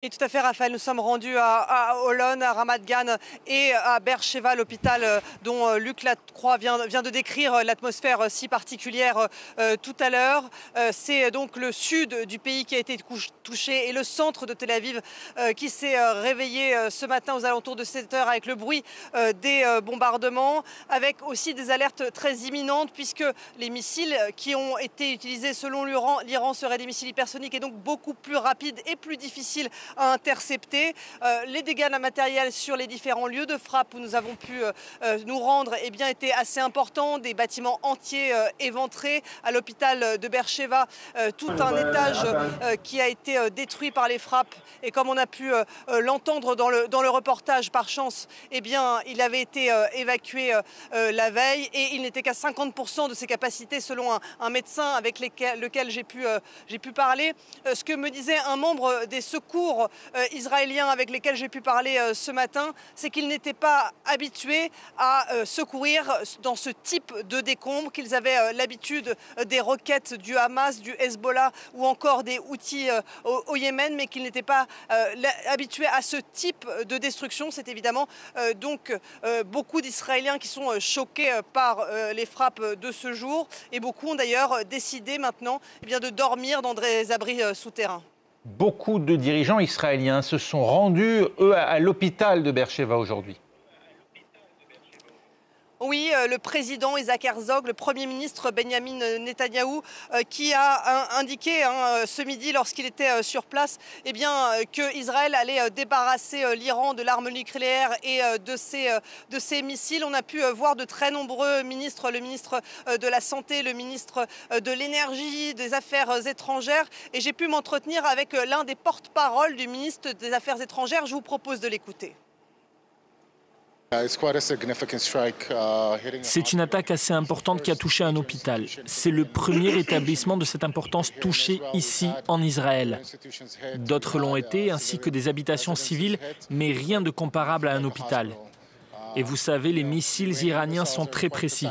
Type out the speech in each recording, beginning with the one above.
Et tout à fait, Raphaël, nous sommes rendus à Holon, à Ramat Gan et à Beersheva, l'hôpital dont Luc Lacroix vient de décrire l'atmosphère si particulière tout à l'heure. C'est donc le sud du pays qui a été touché et le centre de Tel Aviv qui s'est réveillé ce matin aux alentours de 7 heures avec le bruit des bombardements, avec aussi des alertes très imminentes puisque les missiles qui ont été utilisés selon l'Iran seraient des missiles hypersoniques et donc beaucoup plus rapides et plus difficiles à intercepter. Les dégâts matériels sur les différents lieux de frappe où nous avons pu nous rendre étaient assez importants. Des bâtiments entiers éventrés. À l'hôpital de Beersheva, tout un étage qui a été détruit par les frappes. Et comme on a pu l'entendre dans le reportage, par chance, il avait été évacué la veille et il n'était qu'à 50% de ses capacités selon un médecin avec lequel j'ai pu parler. Ce que me disait un membre des secours israéliens avec lesquels j'ai pu parler ce matin, c'est qu'ils n'étaient pas habitués à secourir dans ce type de décombres, qu'ils avaient l'habitude des roquettes du Hamas, du Hezbollah ou encore des Houthis au Yémen, mais qu'ils n'étaient pas habitués à ce type de destruction. C'est évidemment donc beaucoup d'Israéliens qui sont choqués par les frappes de ce jour et beaucoup ont d'ailleurs décidé maintenant de dormir dans des abris souterrains. Beaucoup de dirigeants israéliens se sont rendus, eux, à l'hôpital de Beersheva aujourd'hui. Oui, le président Isaac Herzog, le Premier ministre Benjamin Netanyahou, qui a indiqué ce midi lorsqu'il était sur place que Israël allait débarrasser l'Iran de l'arme nucléaire et de ses missiles. On a pu voir de très nombreux ministres, le ministre de la Santé, le ministre de l'Énergie, des Affaires étrangères. Et j'ai pu m'entretenir avec l'un des porte-parole du ministre des Affaires étrangères. Je vous propose de l'écouter. C'est une attaque assez importante qui a touché un hôpital. C'est le premier établissement de cette importance touché ici, en Israël. D'autres l'ont été, ainsi que des habitations civiles, mais rien de comparable à un hôpital. Et vous savez, les missiles iraniens sont très précis.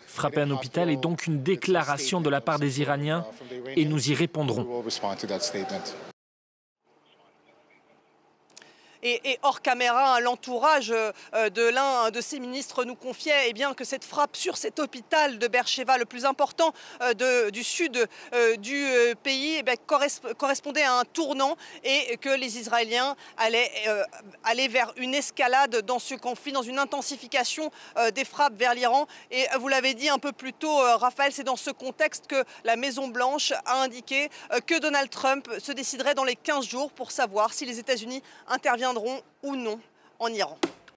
Frapper un hôpital est donc une déclaration de la part des Iraniens, et nous y répondrons. Et hors caméra, l'entourage de l'un de ces ministres nous confiait que cette frappe sur cet hôpital de Beersheva, le plus important du sud du pays, correspondait à un tournant et que les Israéliens allaient aller vers une escalade dans ce conflit, dans une intensification des frappes vers l'Iran. Et vous l'avez dit un peu plus tôt, Raphaël, c'est dans ce contexte que la Maison-Blanche a indiqué que Donald Trump se déciderait dans les 15 jours pour savoir si les États-Unis interviendront ou non en Iran.